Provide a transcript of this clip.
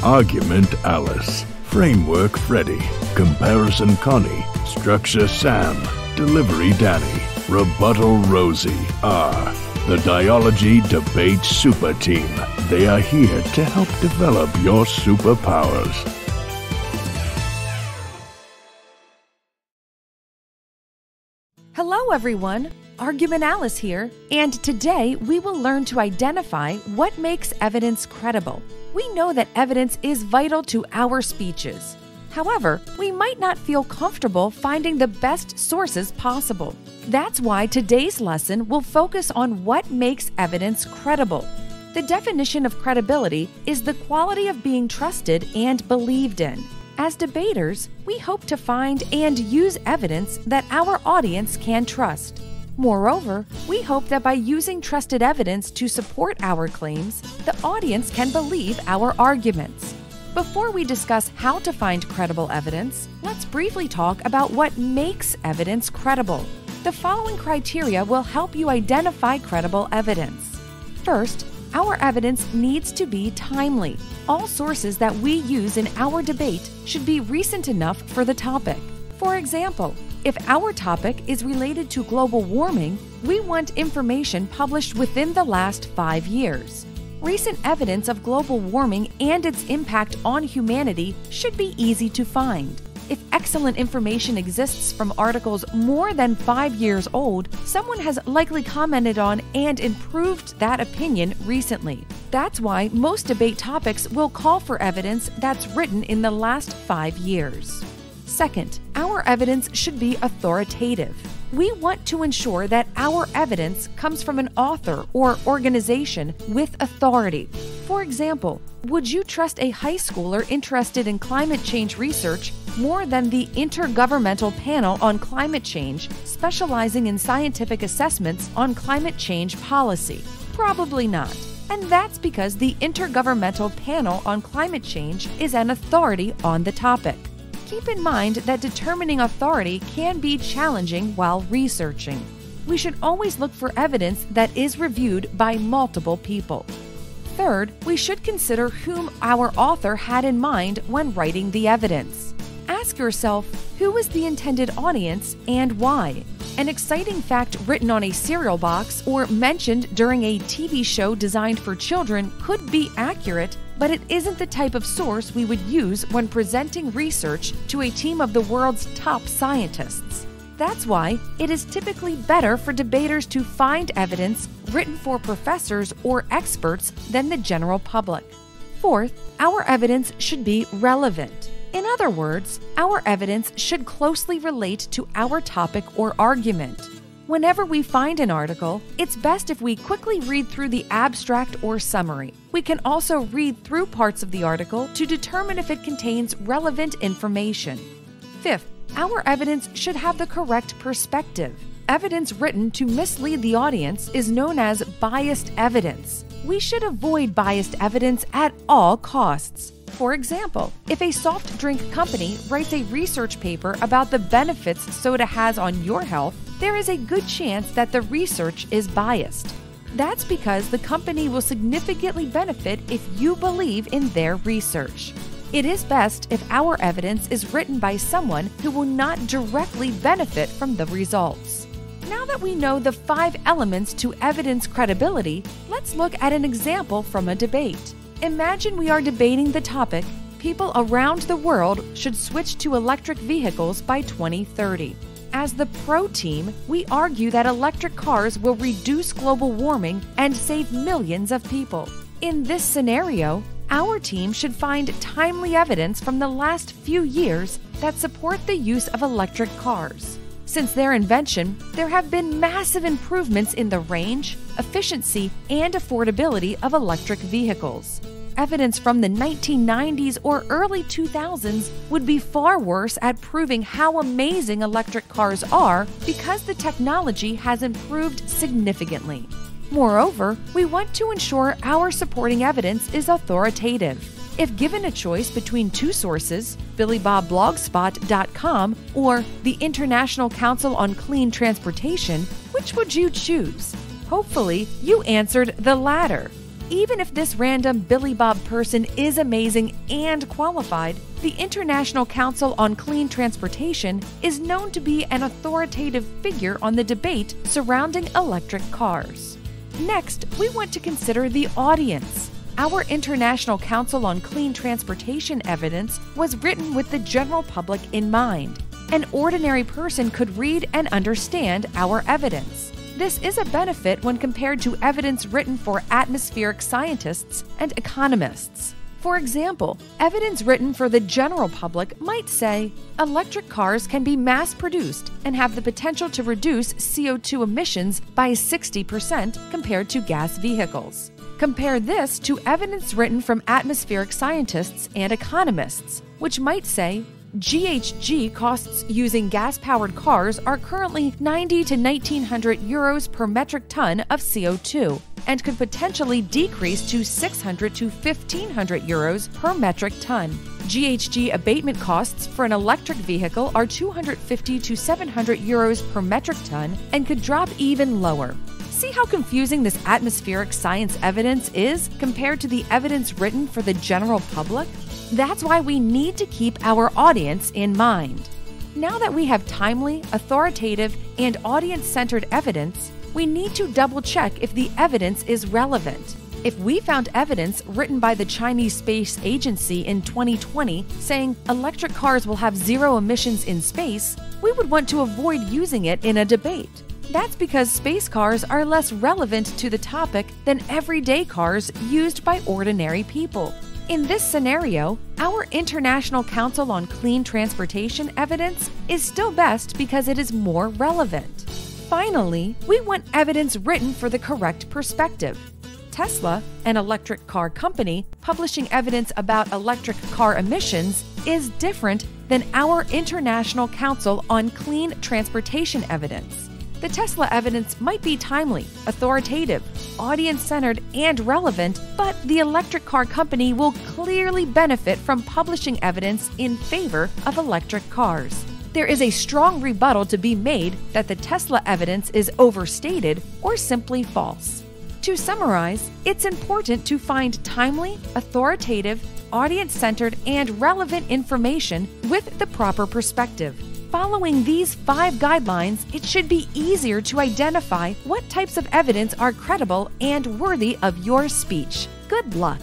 Argument Alice, Framework Freddy, Comparison Connie, Structure Sam, Delivery Danny, Rebuttal Rosie are the Dialogy Debate Super Team. They are here to help develop your superpowers. Hello everyone, Argument Alice here, and today we will learn to identify what makes evidence credible. We know that evidence is vital to our speeches. However, we might not feel comfortable finding the best sources possible. That's why today's lesson will focus on what makes evidence credible. The definition of credibility is the quality of being trusted and believed in. As debaters, we hope to find and use evidence that our audience can trust. Moreover, we hope that by using trusted evidence to support our claims, the audience can believe our arguments. Before we discuss how to find credible evidence, let's briefly talk about what makes evidence credible. The following criteria will help you identify credible evidence. First, our evidence needs to be timely. All sources that we use in our debate should be recent enough for the topic. For example, if our topic is related to global warming, we want information published within the last 5 years. Recent evidence of global warming and its impact on humanity should be easy to find. If excellent information exists from articles more than 5 years old, someone has likely commented on and improved that opinion recently. That's why most debate topics will call for evidence that's written in the last 5 years. Second, our evidence should be authoritative. We want to ensure that our evidence comes from an author or organization with authority. For example, would you trust a high schooler interested in climate change research more than the Intergovernmental Panel on Climate Change, specializing in scientific assessments on climate change policy? Probably not. And that's because the Intergovernmental Panel on Climate Change is an authority on the topic. Keep in mind that determining authority can be challenging while researching. We should always look for evidence that is reviewed by multiple people. Third, we should consider whom our author had in mind when writing the evidence. Ask yourself, who is the intended audience and why? An exciting fact written on a cereal box or mentioned during a TV show designed for children could be accurate, but it isn't the type of source we would use when presenting research to a team of the world's top scientists. That's why it is typically better for debaters to find evidence written for professors or experts than the general public. Fourth, our evidence should be relevant. In other words, our evidence should closely relate to our topic or argument. Whenever we find an article, it's best if we quickly read through the abstract or summary. We can also read through parts of the article to determine if it contains relevant information. Fifth, our evidence should have the correct perspective. Evidence written to mislead the audience is known as biased evidence. We should avoid biased evidence at all costs. For example, if a soft drink company writes a research paper about the benefits soda has on your health, there is a good chance that the research is biased. That's because the company will significantly benefit if you believe in their research. It is best if our evidence is written by someone who will not directly benefit from the results. Now that we know the 5 elements to evidence credibility, let's look at an example from a debate. Imagine we are debating the topic, people around the world should switch to electric vehicles by 2030. As the pro team, we argue that electric cars will reduce global warming and save millions of people. In this scenario, our team should find timely evidence from the last few years that support the use of electric cars. Since their invention, there have been massive improvements in the range, efficiency, and affordability of electric vehicles. Evidence from the 1990s or early 2000s would be far worse at proving how amazing electric cars are because the technology has improved significantly. Moreover, we want to ensure our supporting evidence is authoritative. If given a choice between 2 sources, BillyBobBlogspot.com or the International Council on Clean Transportation, which would you choose? Hopefully, you answered the latter. Even if this random Billy Bob person is amazing and qualified, the International Council on Clean Transportation is known to be an authoritative figure on the debate surrounding electric cars. Next, we want to consider the audience. Our International Council on Clean Transportation evidence was written with the general public in mind. An ordinary person could read and understand our evidence. This is a benefit when compared to evidence written for atmospheric scientists and economists. For example, evidence written for the general public might say, electric cars can be mass-produced and have the potential to reduce CO2 emissions by 60% compared to gas vehicles. Compare this to evidence written from atmospheric scientists and economists, which might say, GHG costs using gas-powered cars are currently 90 to 1900 euros per metric ton of CO2 and could potentially decrease to 600 to 1500 euros per metric ton. GHG abatement costs for an electric vehicle are 250 to 700 euros per metric ton and could drop even lower. See how confusing this atmospheric science evidence is compared to the evidence written for the general public? That's why we need to keep our audience in mind. Now that we have timely, authoritative, and audience-centered evidence, we need to double-check if the evidence is relevant. If we found evidence written by the Chinese Space Agency in 2020 saying electric cars will have zero emissions in space, we would want to avoid using it in a debate. That's because space cars are less relevant to the topic than everyday cars used by ordinary people. In this scenario, our International Council on Clean Transportation evidence is still best because it is more relevant. Finally, we want evidence written for the correct perspective. Tesla, an electric car company, publishing evidence about electric car emissions is different than our International Council on Clean Transportation evidence. The Tesla evidence might be timely, authoritative, audience-centered, and relevant, but the electric car company will clearly benefit from publishing evidence in favor of electric cars. There is a strong rebuttal to be made that the Tesla evidence is overstated or simply false. To summarize, it's important to find timely, authoritative, audience-centered, and relevant information with the proper perspective. Following these 5 guidelines, it should be easier to identify what types of evidence are credible and worthy of your speech. Good luck!